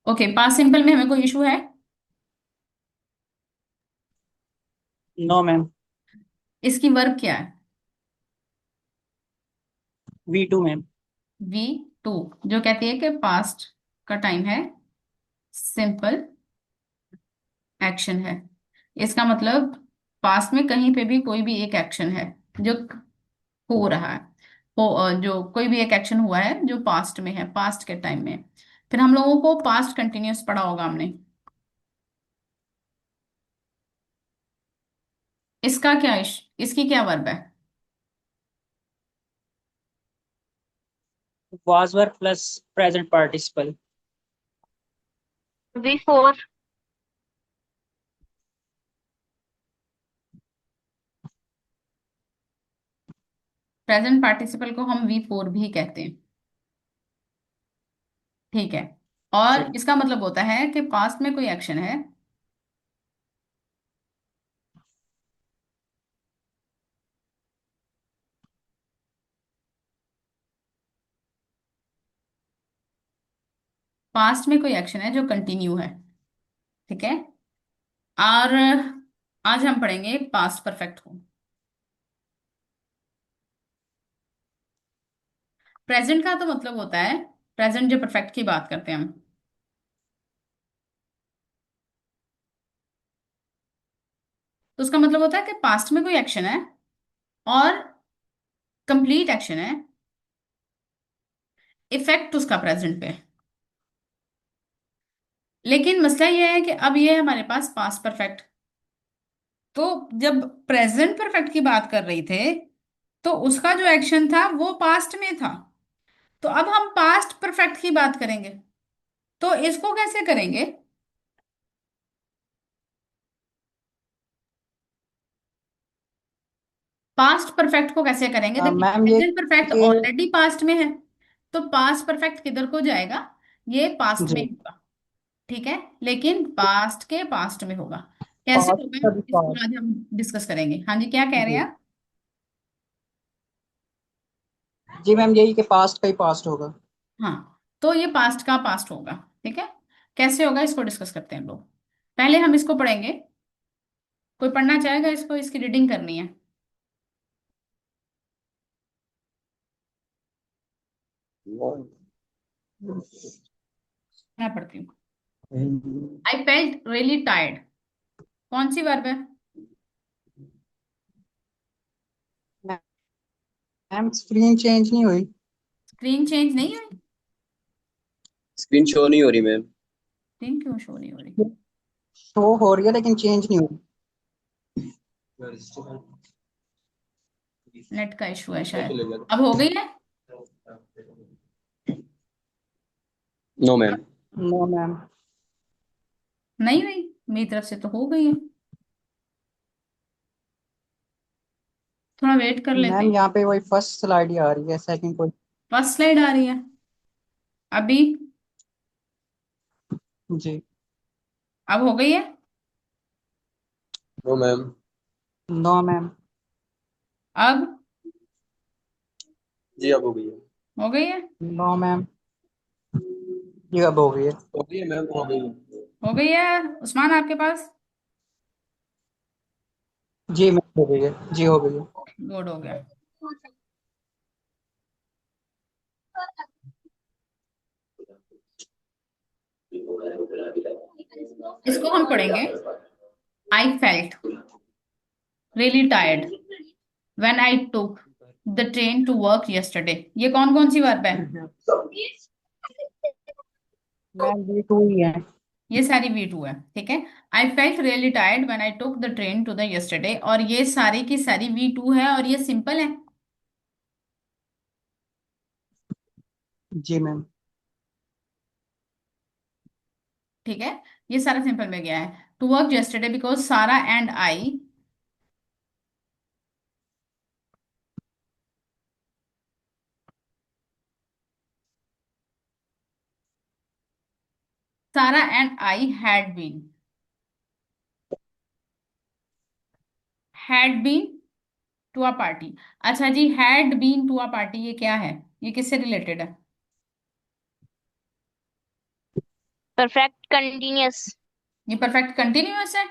Okay, past simple में हमें कोई इशू है? No ma'am. इसकी वर्ब क्या है? V2 ma'am. वी टू, जो कहती है कि पास्ट का टाइम है सिंपल एक्शन है। इसका मतलब पास्ट में कहीं पे भी कोई भी एक एक्शन है जो हो रहा है। जो कोई भी एक एक्शन हुआ है जो पास्ट में है, पास्ट के टाइम में। फिर हम लोगों को पास्ट कंटिन्यूअस पढ़ा होगा हमने। इसका क्या इसकी क्या वर्ब है? Was verb plus present participle. V4। Present participle को हम वी फोर भी कहते हैं। ठीक है। और जी। इसका मतलब होता है कि पास्ट में कोई एक्शन है। पास्ट में कोई एक्शन है जो कंटिन्यू है। ठीक है। और आज हम पढ़ेंगे पास्ट परफेक्ट को। प्रेजेंट का तो मतलब होता है, प्रेजेंट जो परफेक्ट की बात करते हैं हम, तो उसका मतलब होता है कि पास्ट में कोई एक्शन है और कंप्लीट एक्शन है, इफेक्ट उसका प्रेजेंट पे है। लेकिन मसला ये है कि अब ये है हमारे पास पास्ट परफेक्ट। तो जब प्रेजेंट परफेक्ट की बात कर रही थे तो उसका जो एक्शन था वो पास्ट में था। तो अब हम पास्ट परफेक्ट की बात करेंगे, तो इसको कैसे करेंगे? पास्ट परफेक्ट को कैसे करेंगे? देखिए, मैम ये प्रेजेंट परफेक्ट कि ऑलरेडी पास्ट में है, तो पास्ट परफेक्ट किधर को जाएगा? ये पास्ट में जी, ही होगा। ठीक है, लेकिन पास्ट के पास्ट में होगा। कैसे पास्ट होगा का भी इसको पास्ट। आज हम डिस्कस करेंगे। हाँ जी, क्या कह रहे हैं जी। आप? जी मैम, यही कि पास्ट का ही पास्ट होगा। हाँ, तो ये पास्ट का पास्ट होगा। ठीक है, कैसे होगा इसको डिस्कस करते हैं हम लोग। पहले हम इसको पढ़ेंगे। कोई पढ़ना चाहेगा इसको? इसकी रीडिंग करनी है। मैं पढ़ती हूँ। आई फेल्ट रियली टायर्ड, कौन सी वर्ब है? मैम स्क्रीन चेंज नहीं हुई। स्क्रीन चेंज नहीं हुई? स्क्रीन शो नहीं हो रही मैम। स्क्रीन क्यों शो नहीं हो रही? शो हो रही है लेकिन चेंज नहीं हुई। नेट का इशू है शायद। अब हो गई है? No ma'am. No ma'am. नहीं हुई? मेरी तरफ से तो हो गई है। थोड़ा वेट कर लेते मैम हैं। यहाँ पे वही फर्स्ट स्लाइड ही आ रही है, सेकंड कोई। फर्स्ट स्लाइड आ रही है अभी? जी। अब हो गई है? No ma'am. No ma'am. अब जी अब हो गई है। हो गई है? No ma'am. ये अब हो गई है। हो गई है मैम, हो गई है। हो गई है उस्मान आपके पास? जी मैम हो गई है, जी हो गई है। गुड, हो गया। इसको हम पढ़ेंगे। I felt really tired when I took the train to work yesterday. ये कौन कौन सी वर्ब है? मैम V2 ही है। ये सारी वी टू है। ठीक है। I felt really tired when I took the train to the yesterday, और ये सारी की सारी वी टू है और ये सिंपल है। जी मैम। ठीक है, ये सारा सिंपल में गया है। To work yesterday because Sara and I, सारा and I had been to a party. अच्छा जी, had been to a party ये क्या है? ये किससे रिलेटेड है? Perfect continuous. ये परफेक्ट कंटिन्यूअस है।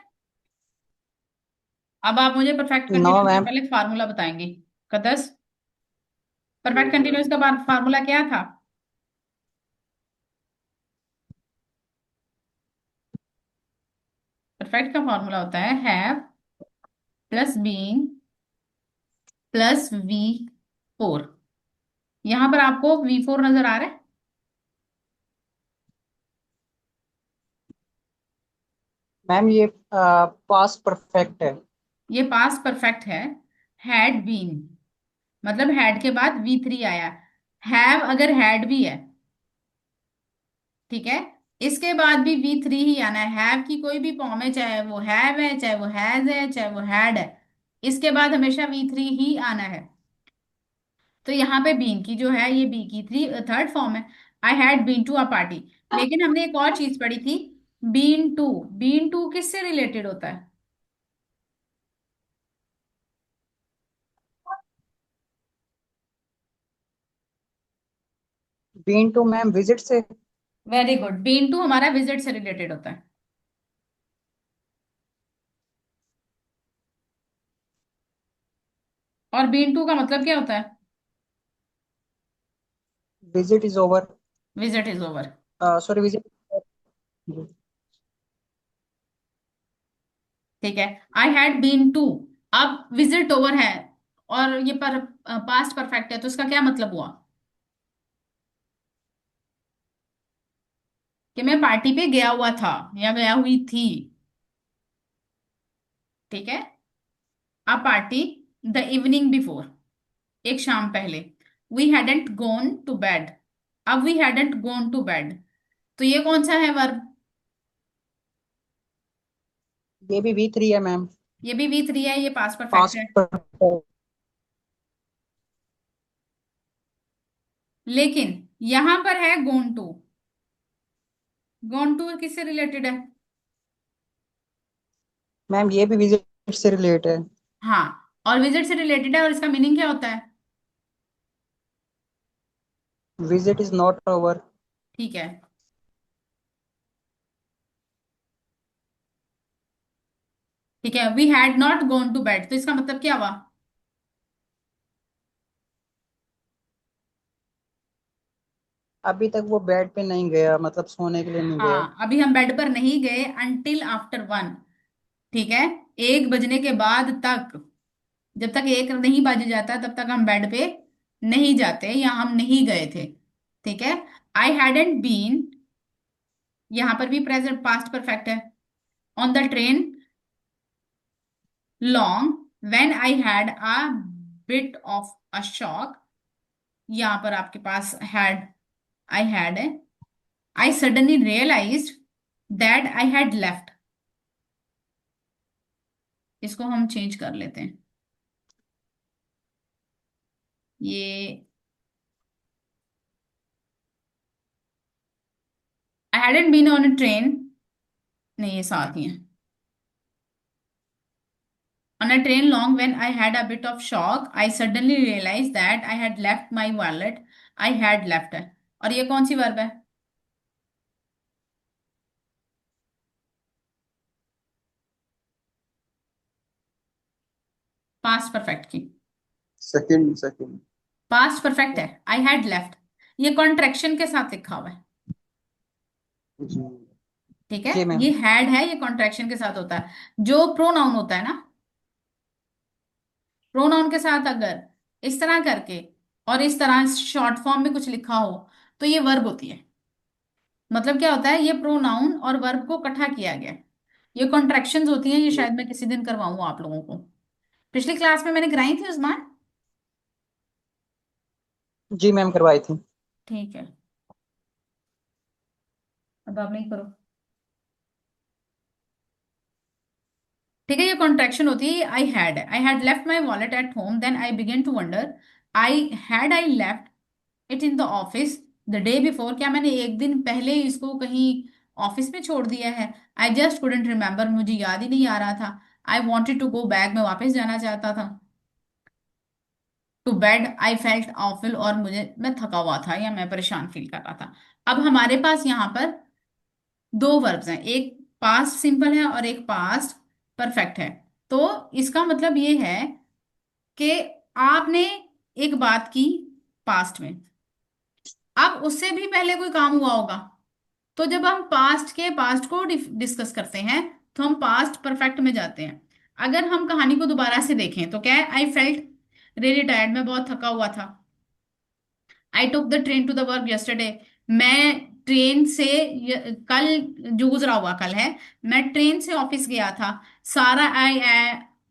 अब आप मुझे परफेक्ट नो कंटिन्यूअस का मैम। पहले फार्मूला बताएंगे। कदस, परफेक्ट हम्म, कंटिन्यूअस का फार्मूला क्या था? परफेक्ट का फॉर्मूला होता है have plus being plus V4। यहां पर आपको V4 नजर आ रहा है? मैम ये पास्ट परफेक्ट है। ये पास्ट परफेक्ट है। हैड बीन मतलब हैड के बाद V3 आया। हैव अगर हैड भी है, ठीक है, इसके बाद भी V3 ही आना है। हैव की कोई भी फॉर्म है, चाहे वो हैव है, चाहे वो हैज है, चाहे वो हैड है, इसके बाद हमेशा V3 ही आना है। तो यहाँ पे बीन की जो है, ये बी की थर्ड फॉर्म है। I had been to a party. लेकिन हमने एक और चीज पढ़ी थी, बीन टू। बीन टू किससे रिलेटेड होता है? बीन टू मैम विजिट से। वेरी गुड, बीन टू हमारा विजिट से रिलेटेड होता है। और बीन टू का मतलब क्या होता है? Visit is over. Visit is over. Sorry visit. ठीक है, आई हैड बीन टू। अब विजिट ओवर है और ये पर पास्ट परफेक्ट है, तो इसका क्या मतलब हुआ? कि मैं पार्टी पे गया हुआ था या गया हुई थी। ठीक है, a party the evening before, एक शाम पहले। We hadn't gone to bed. अब we hadn't gone to bed, तो ये कौन सा है वर्ब? ये भी V3 है मैम। ये भी V3 है, ये पास्ट परफेक्ट पास्ट है। परफेक्ट। लेकिन यहां पर है गोन टू। गोन टू किससे रिलेटेड है? मैम ये भी विजिट से रिलेट है। हाँ, और विजिट से रिलेटेड है, और इसका मीनिंग क्या होता है? Visit is not over. ठीक है, ठीक है, we had not gone to bed, तो इसका मतलब क्या हुआ? अभी तक वो बेड पे नहीं गया, मतलब सोने के लिए नहीं गया। हाँ, अभी हम बेड पर नहीं गए अंटिल आफ्टर 1। ठीक है, 1 बजने के बाद तक, जब तक 1 नहीं बज जाता तब तक हम बेड पे नहीं जाते या हम नहीं गए थे। ठीक है, आई हैडेंट बीन, यहां पर भी प्रेजेंट पास्ट परफेक्ट है। On the train long when I had a bit of a shock, यहां पर आपके पास हैड, आई हैड है। I suddenly realized that I had left, इसको हम चेंज कर लेते हैं। ये I hadn't been on a train, नहीं ये साथ ही है। On a train long when I had a bit of shock, I suddenly realized that I had left my wallet. I had left है। और ये कौन सी वर्ब है? पास्ट परफेक्ट की। Second second. पास्ट परफेक्ट है, आई हैड लेफ्ट। ये contraction के साथ लिखा हुआ है। जी। ठीक है, जी ये मैम। हैड है, ये कॉन्ट्रेक्शन के साथ होता है। जो प्रोनाउन होता है ना, प्रोनाउन के साथ अगर इस तरह करके और इस तरह शॉर्ट फॉर्म में कुछ लिखा हो, तो ये वर्ब होती है। मतलब क्या होता है, ये प्रोनाउन और वर्ब को इकट्ठा किया गया है। ये कॉन्ट्रैक्शंस होती हैं, ये शायद मैं किसी दिन करवाऊँ आप लोगों को। पिछली क्लास में मैंने कराई थी उस्मान। जी मैम करवाई थी। ठीक है, अब आप नहीं करो। ठीक है, ये कॉन्ट्रैक्शन होती है। I had left my wallet at home then I began to wonder I left it in the office the day before. क्या मैंने एक दिन पहले इसको कहीं ऑफिस में छोड़ दिया है? आई जस्ट कुडंट रिमेम्बर, मुझे याद ही नहीं आ रहा था। I wanted to go back, मैं वापस जाना चाहता था। To bed I felt awful, और मैं थका हुआ था या मैं परेशान फील कर रहा था। अब हमारे पास यहाँ पर दो वर्ब्स हैं, एक पास्ट सिंपल है और एक पास्ट परफेक्ट है। तो इसका मतलब ये है कि आपने एक बात की पास्ट में, अब उससे भी पहले कोई काम हुआ होगा। तो जब हम पास्ट के पास्ट को डिस्कस करते हैं तो हम पास्ट परफेक्ट में जाते हैं। अगर हम कहानी को दोबारा से देखें तो क्या है, आई फेल्ट रियली टायर्ड, मैं बहुत थका हुआ था। I took the train to the work yesterday, मैं ट्रेन से कल, जो गुजरा हुआ कल है, मैं ट्रेन से ऑफिस गया था। सारा आई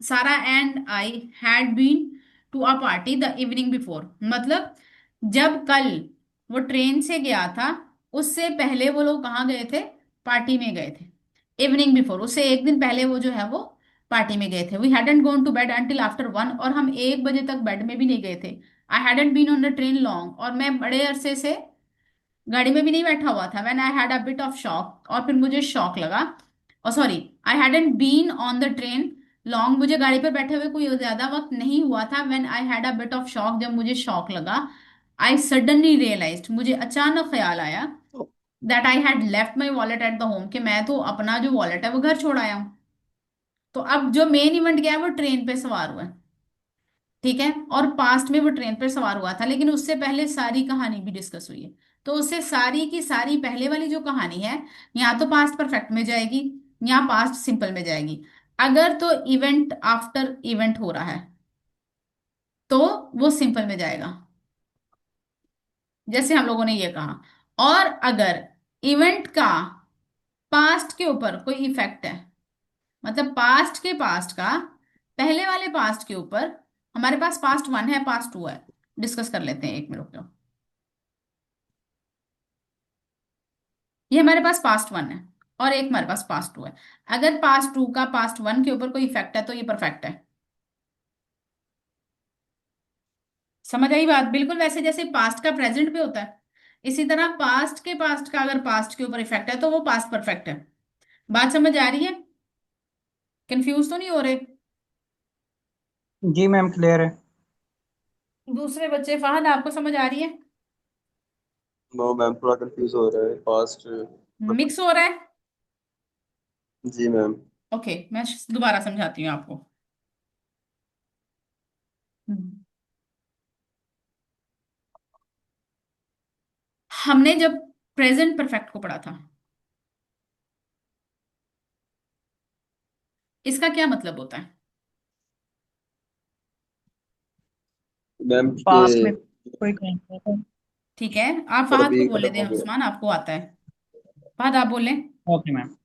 सारा and I had been to a party the evening before, मतलब जब कल वो ट्रेन से गया था, उससे पहले वो लोग कहाँ गए थे, पार्टी में गए थे। इवनिंग बिफोर, उससे एक दिन पहले वो जो है वो पार्टी में गए थे। We hadn't gone to bed until after 1, और हम 1 बजे तक बेड में भी नहीं गए थे। I hadn't been on the train long, और मैं बड़े अरसे से गाड़ी में भी नहीं बैठा हुआ था। When I had a bit of shock, और फिर मुझे शॉक लगा। और sorry, I hadn't been on the train long, मुझे गाड़ी पर बैठे हुए कोई ज्यादा वक्त नहीं हुआ था। When I had a bit of shock, जब मुझे शॉक लगा। आई सडनली रियलाइज्ड, मुझे अचानक ख्याल आया, that I had left my wallet at the home, कि मैं तो अपना जो वॉलेट है वो घर छोड़ आया हूँ। तो अब जो मेन इवेंट क्या है, वो ट्रेन पे सवार हुआ है। ठीक है, और पास्ट में वो ट्रेन पर सवार हुआ था, लेकिन उससे पहले सारी कहानी भी डिस्कस हुई है। तो उससे सारी की सारी पहले वाली जो कहानी है, यहाँ तो पास्ट परफेक्ट में जाएगी, यहाँ पास्ट सिंपल में जाएगी। अगर तो इवेंट आफ्टर इवेंट हो रहा है तो वो सिंपल में जाएगा, जैसे हम लोगों ने ये कहा। और अगर इवेंट का पास्ट के ऊपर कोई इफेक्ट है, मतलब पास्ट के पास्ट का पहले वाले पास्ट के ऊपर, हमारे पास पास्ट 1 है, पास्ट 2 है, डिस्कस कर लेते हैं, एक मिनट रुक जाओ। ये हमारे पास पास्ट 1 है और एक हमारे पास पास्ट 2 है। अगर पास्ट 2 का पास्ट 1 के ऊपर कोई इफेक्ट है तो ये परफेक्ट है। समझ आई बात? बिल्कुल वैसे जैसे पास्ट का प्रेजेंट पे होता है, इसी तरह पास्ट के पास्ट का अगर पास्ट के ऊपर इफेक्ट है तो वो पास्ट परफेक्ट है। बात समझ आ रही है? कंफ्यूज तो नहीं हो रहे? जी मैम, क्लियर है। दूसरे बच्चे, फहद आपको समझ आ रही है? नो मैम, थोड़ा कंफ्यूज हो रहा है पास्ट। मिक्स हो रहा है? जी मैम। ओके, मैं दोबारा समझाती हूँ आपको। हमने जब प्रेजेंट परफेक्ट को पढ़ा था, इसका क्या मतलब होता है? मैम के पास्ट में कोई काम नहीं था। ठीक है, आप और फहद को अभी बोले खत्म दें, हो गया। उस्मान आपको आता है। फहद आप बोलें। Okay ma'am.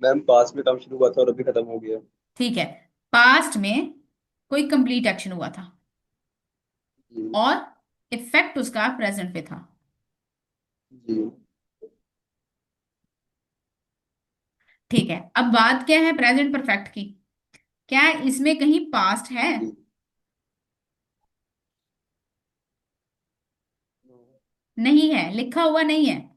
मैम पास्ट में काम शुरू हुआ था और अभी खत्म हो गया। ठीक है, पास्ट में कोई कंप्लीट एक्शन हुआ था जी। और इफेक्ट उसका प्रेजेंट पे था। जी। ठीक है, अब बात क्या है प्रेजेंट परफेक्ट की, क्या इसमें कहीं पास्ट है? जी। नहीं है, लिखा हुआ नहीं है।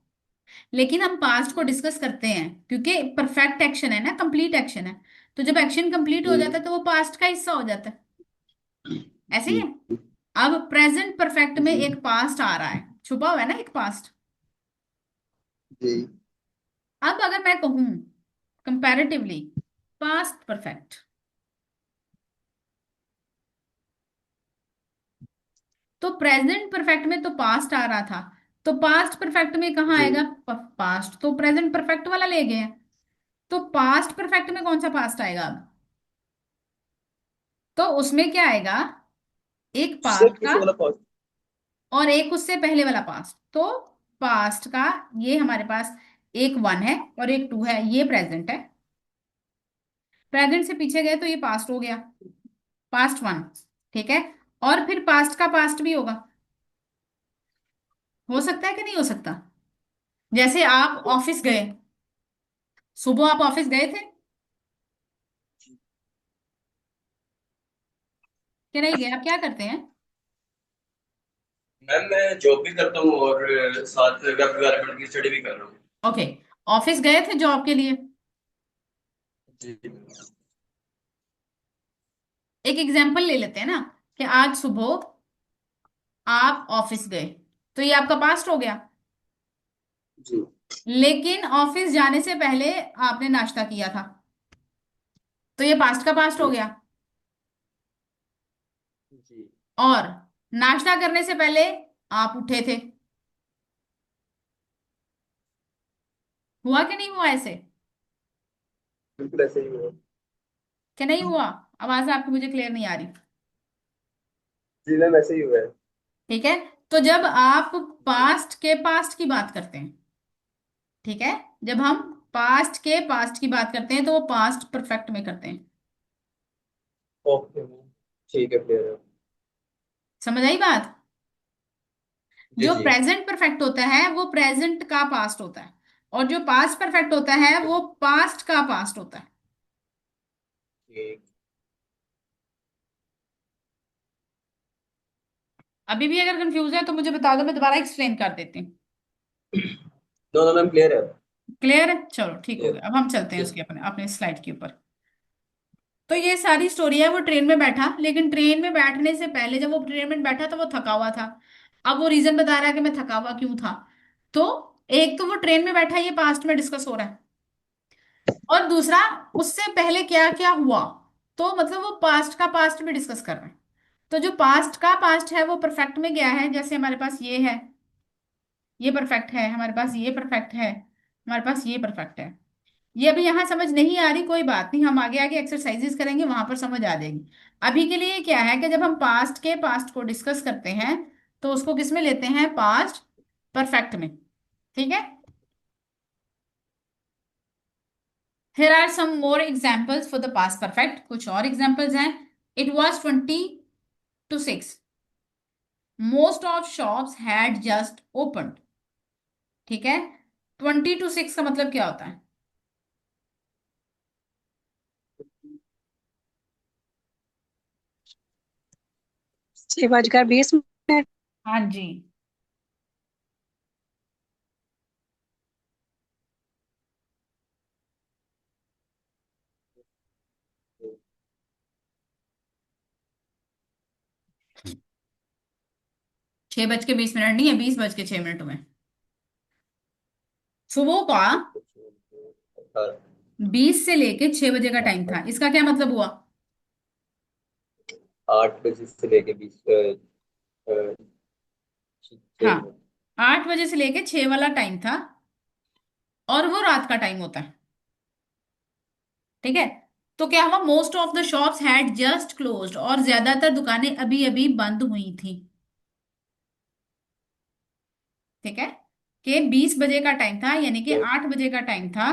लेकिन हम पास्ट को डिस्कस करते हैं क्योंकि परफेक्ट एक्शन है ना, कंप्लीट एक्शन है। तो जब एक्शन कंप्लीट हो जाता जी। है तो वो पास्ट का हिस्सा हो जाता है। ऐसे ही जी। है। अब प्रेजेंट परफेक्ट में जी। एक पास्ट आ रहा है, छुपा हुआ है ना एक पास्ट। जी। अब अगर मैं कहूं कंपैरेटिवली पास्ट परफेक्ट, तो प्रेजेंट परफेक्ट में तो पास्ट आ रहा था, तो पास्ट परफेक्ट में कहाँ जी। आएगा? पास्ट तो प्रेजेंट परफेक्ट वाला ले गए हैं, तो पास्ट परफेक्ट में कौन सा पास्ट आएगा अब? तो उसमें क्या आएगा, एक सिर्फ पास्ट का पीछे वाला पास्ट। और एक उससे पहले वाला पास्ट। तो पास्ट का ये हमारे पास एक 1 है और एक 2 है, ये प्रेजेंट है। प्रेजेंट से पीछे गए तो ये पास्ट हो गया, पास्ट 1। ठीक है, और फिर पास्ट का पास्ट भी होगा। हो सकता है कि नहीं हो सकता? जैसे आप ऑफिस गए, सुबह आप ऑफिस गए थे कि नहीं गए? आप क्या करते हैं? मैम मैं जॉब भी करता हूँ और साथ वेब डेवलपमेंट की स्टडी भी कर रहा हूँ। ओके, ऑफिस गए थे जॉब के लिए। जी। एक एग्जांपल ले लेते हैं ना, कि आज सुबह आप ऑफिस गए, तो ये आपका पास्ट हो गया। जी। लेकिन ऑफिस जाने से पहले आपने नाश्ता किया था, तो ये पास्ट का पास्ट हो जी। गया। जी। और नाश्ता करने से पहले आप उठे थे। हुआ कि नहीं हुआ ऐसे? बिल्कुल ऐसे ही हुआ। कि नहीं हुआ? आवाज आपकी मुझे क्लियर नहीं आ रही। जी मैम ऐसे ही हुआ है। ठीक है। तो जब आप पास्ट के पास्ट की बात करते हैं, ठीक है, जब हम पास्ट के पास्ट की बात करते हैं तो वो पास्ट परफेक्ट में करते हैं। ओके मैम, ठीक है, क्लियर है। समझ आई बात? जी जो जी। प्रेजेंट परफेक्ट होता है वो प्रेजेंट का पास्ट होता है, और जो पास्ट परफेक्ट होता है वो पास्ट का पास्ट होता है। ठीक। अभी भी अगर कंफ्यूज है तो मुझे बता दो, मैं दोबारा एक्सप्लेन कर देती हूँ। नो नो मैम, क्लियर है। क्लियर है? चलो ठीक हो क्लियर। गया। अब हम चलते हैं जी। उसके अपने अपने स्लाइड के ऊपर। तो ये सारी स्टोरी है। वो ट्रेन में बैठा, लेकिन ट्रेन में बैठने से पहले जब वो ट्रेन में बैठा तो वो थका हुआ था। अब वो रीजन बता रहा है कि मैं थका हुआ क्यों था। तो एक तो वो ट्रेन में बैठा, ये पास्ट में डिस्कस हो रहा है, और दूसरा उससे पहले क्या क्या हुआ, तो मतलब वो पास्ट का पास्ट में डिस्कस कर रहे हैं। तो जो पास्ट का पास्ट है वो परफेक्ट में गया है, जैसे हमारे पास ये है, ये परफेक्ट है, हमारे पास ये परफेक्ट है, हमारे पास ये परफेक्ट है। ये अभी यहाँ समझ नहीं आ रही, कोई बात नहीं, हम आगे आगे एक्सरसाइजेस करेंगे वहां पर समझ आ जाएगी। अभी के लिए क्या है कि जब हम पास्ट के पास्ट को डिस्कस करते हैं तो उसको किस में लेते हैं? पास्ट परफेक्ट में। ठीक है। Here are some more examples for the past perfect। कुछ और एग्जांपल्स हैं। It was 20 to 6। Most of shops had just opened। ठीक है। 20 to 6 का मतलब क्या होता है? 6:20। हाँ जी। 6:20 नहीं है, 20:06 में। सुबह का हाँ, 20 से लेके 6 बजे का टाइम था, इसका क्या मतलब हुआ? 8 बजे से लेके 20 हाँ, 6 मिनट। 8 बजे से लेके 6 वाला टाइम था, और वो रात का टाइम होता है। ठीक है। तो क्या हुआ? Most of the shops had just closed, और ज्यादातर दुकानें अभी अभी बंद हुई थी। ठीक है। कि 20 बजे का टाइम था, यानी कि 8 बजे का टाइम था,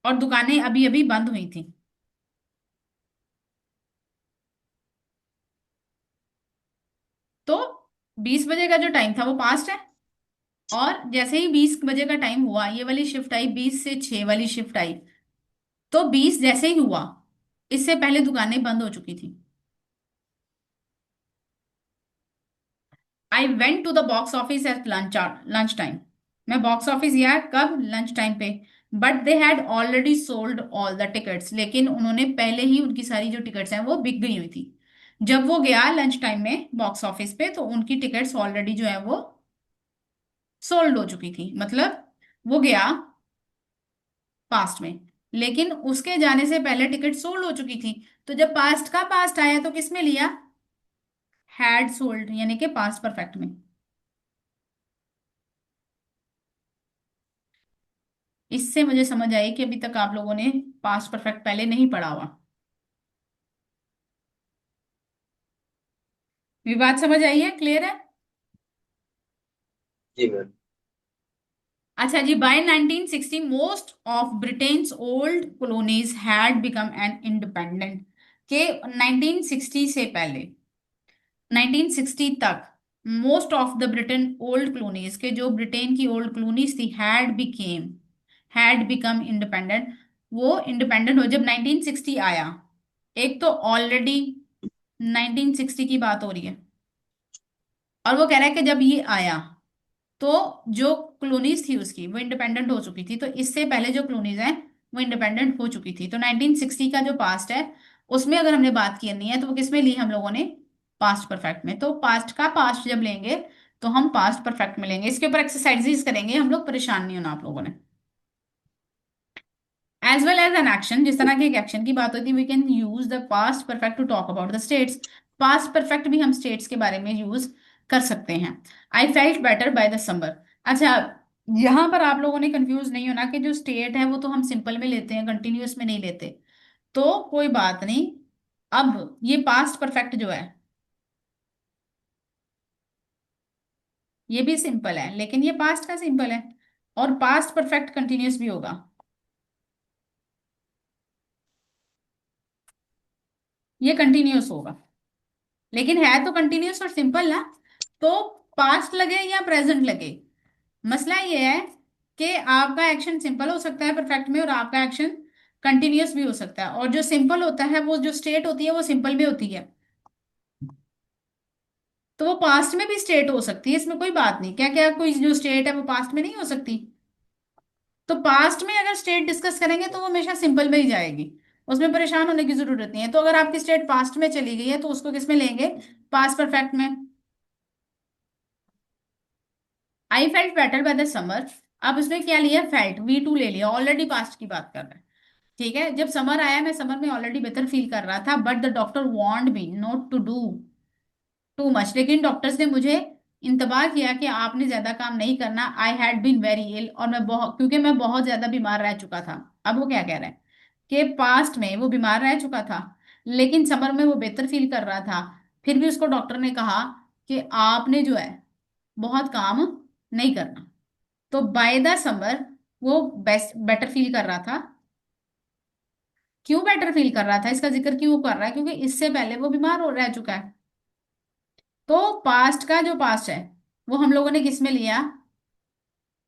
और दुकानें अभी अभी बंद हुई थी। तो 20 बजे का जो टाइम था वो पास्ट है, और जैसे ही 20 बजे का टाइम हुआ, ये वाली शिफ्ट आई, 20 से 6 वाली शिफ्ट आई, तो 20 जैसे ही हुआ, इससे पहले दुकानें बंद हो चुकी थी। I went to the box office at lunch time. मैं बॉक्स ऑफिस गया कब? लंच टाइम पे। But they had already sold all the tickets, लेकिन उन्होंने पहले ही उनकी सारी जो टिकट्स हैं वो बिक गई हुई थी। जब वो गया लंच टाइम में बॉक्स ऑफिस पे, तो उनकी टिकट्स ऑलरेडी जो है वो सोल्ड हो चुकी थी। मतलब वो गया पास्ट में, लेकिन उसके जाने से पहले टिकट सोल्ड हो चुकी थी। तो जब पास्ट का पास्ट आया तो किस में लिया? हैड सोल्ड, यानी कि पास्ट परफेक्ट में। इससे मुझे समझ आई कि अभी तक आप लोगों ने पास्ट परफेक्ट पहले नहीं पढ़ा हुआ। ये बात समझ आई है? क्लियर है? जी मैम। अच्छा जी। By 1960 most of Britain's old colonies had become an independent. के 1960 से पहले, 1960 तक, most of the Britain old colonies के जो ब्रिटेन की ओल्ड कॉलोनीज थी, हैड बिकम इंडिपेंडेंट। वो इंडिपेंडेंट हो जब 1960 आया। एक तो ऑलरेडी 1960 की बात हो रही है, और वो कह रहा है कि जब ये आया तो जो कॉलोनीज थी उसकी वो इंडिपेंडेंट हो चुकी थी। तो इससे पहले जो कॉलोनीज हैं वो इंडिपेंडेंट हो चुकी थी। तो 1960 का जो पास्ट है उसमें अगर हमने बात करनी है तो वो किसमें ली हम लोगों ने? पास्ट परफेक्ट में। तो पास्ट का पास्ट जब लेंगे तो हम पास्ट परफेक्ट में लेंगे। इसके ऊपर एक्सरसाइजेस करेंगे हम लोग, परेशान नहीं होना आप लोगों ने। As well as an action, जिस तरह की एक एक्शन की बात होती है, we can use the past perfect to talk about the states. Past perfect भी हम स्टेट्स के बारे में यूज कर सकते हैं। I felt better by the summer. अच्छा, यहां पर आप लोगों ने कंफ्यूज नहीं होना कि जो स्टेट है वो तो हम सिंपल में लेते हैं, कंटिन्यूअस में नहीं लेते। तो कोई बात नहीं। अब ये पास्ट परफेक्ट जो है ये भी सिंपल है, लेकिन ये पास्ट का सिंपल है, और पास्ट परफेक्ट कंटिन्यूअस भी होगा। ये कंटिन्यूअस होगा, लेकिन है तो कंटिन्यूअस और सिंपल ना। तो पास्ट लगे या प्रेजेंट लगे, मसला ये है कि आपका एक्शन सिंपल हो सकता है परफेक्ट में, और आपका एक्शन कंटिन्यूअस भी हो सकता है। और जो सिंपल होता है, वो जो स्टेट होती है वो सिंपल में होती है, तो वो पास्ट में भी स्टेट हो सकती है, इसमें कोई बात नहीं। क्या क्या कोई जो स्टेट है वो पास्ट में नहीं हो सकती? तो पास्ट में अगर स्टेट डिस्कस करेंगे तो वो हमेशा सिंपल में ही जाएगी, उसमें परेशान होने की जरूरत नहीं है। तो अगर आपकी स्टेट पास्ट में चली गई है तो उसको किस में लेंगे? पास्ट परफेक्ट में। I felt better by the summer. अब उसने क्या लिया? फेल्ट, V2 ले लिया, ऑलरेडी पास्ट की बात कर रहा है। ठीक है, जब समर आया मैं समर में ऑलरेडी बेहतर फील कर रहा था, but the doctor warned me not to do too much. लेकिन डॉक्टर्स ने मुझे इंतबाह किया कि आपने ज्यादा काम नहीं करना। आई हैड बीन वेरी इल, और मैं बहुत, क्योंकि मैं बहुत ज्यादा बीमार रह चुका था। अब वो क्या कह रहा है कि पास्ट में वो बीमार रह चुका था, लेकिन समर में वो बेहतर फील कर रहा था। फिर भी उसको डॉक्टर ने कहा कि आपने जो है बहुत काम नहीं करना। तो बाय द समर वो बेस्ट बेटर फील कर रहा था। क्यों बेटर फील कर रहा था, इसका जिक्र क्यों कर रहा है? क्योंकि इससे पहले वो बीमार हो रह चुका है। तो पास्ट का जो पास्ट है वो हम लोगों ने किस में लिया?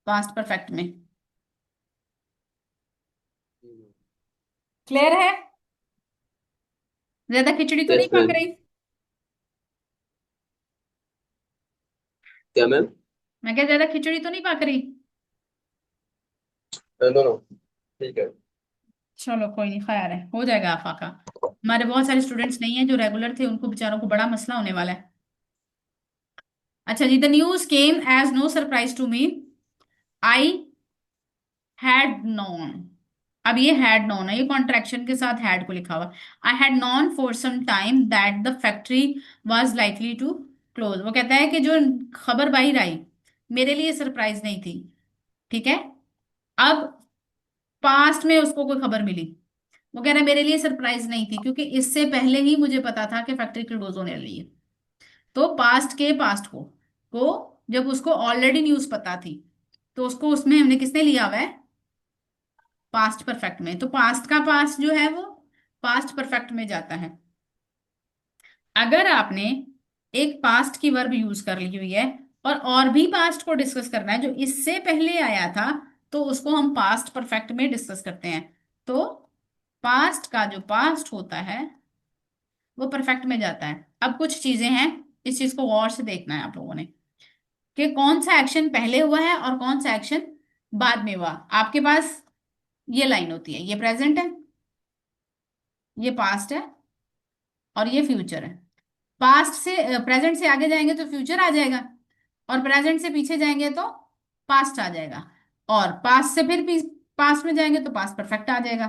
पास्ट परफेक्ट में। क्लियर है? ज्यादा खिचड़ी तो नहीं यस पक मैम। रही? क्या मैम? मैं क्या ज्यादा खिचड़ी तो नहीं पक रही? नो नो, ठीक है। चलो कोई नहीं, खैर है, हो जाएगा आफाका। हमारे बहुत सारे स्टूडेंट्स नहीं है जो रेगुलर थे, उनको बेचारों को बड़ा मसला होने वाला है। अच्छा जी, the news came as no surprise to me. I had known. अब ये हैड नोन है, ये कॉन्ट्रैक्शन के साथ हैड को लिखा हुआ। I had known for some time that the factory was likely to close. वो कहता है कि जो खबर बाहर आई मेरे लिए सरप्राइज नहीं थी। ठीक है, अब पास्ट में उसको कोई खबर मिली, वो कह रहा है मेरे लिए सरप्राइज नहीं थी, क्योंकि इससे पहले ही मुझे पता था कि फैक्ट्री क्लोज होने वाली है। तो पास्ट के पास्ट को जब उसको ऑलरेडी न्यूज पता थी, तो उसको उसमें हमने किसने लिया हुआ है? पास्ट परफेक्ट में। तो पास्ट का पास्ट जो है वो पास्ट परफेक्ट में जाता है। अगर आपने एक पास्ट की वर्ब यूज कर ली हुई है और भी पास्ट को डिस्कस करना है जो इससे पहले आया था, तो उसको हम पास्ट परफेक्ट में डिस्कस करते हैं। तो पास्ट का जो पास्ट होता है वो परफेक्ट में जाता है। अब कुछ चीजें हैं, इस चीज को गौर से देखना है आप लोगों ने, कि कौन सा एक्शन पहले हुआ है और कौन सा एक्शन बाद में हुआ। आपके पास ये लाइन होती है, ये प्रेजेंट है, ये पास्ट है, और ये फ्यूचर है। पास्ट से प्रेजेंट से आगे जाएंगे तो फ्यूचर आ जाएगा, और प्रेजेंट से पीछे जाएंगे तो पास्ट आ जाएगा, और पास्ट से फिर पास्ट में जाएंगे तो पास्ट परफेक्ट आ जाएगा।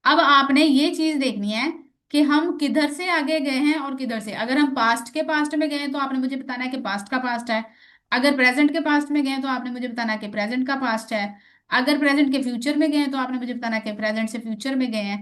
अब आपने ये चीज देखनी है कि हम किधर से आगे गए हैं और किधर से। अगर हम पास्ट के पास्ट में गए हैं तो आपने मुझे बताना है कि पास्ट का पास्ट है। अगर प्रेजेंट के पास्ट में गए हैं तो आपने मुझे बताना है कि प्रेजेंट का पास्ट है। अगर प्रेजेंट के फ्यूचर में गए हैं तो आपने मुझे बताना है कि प्रेजेंट से फ्यूचर में गए हैं।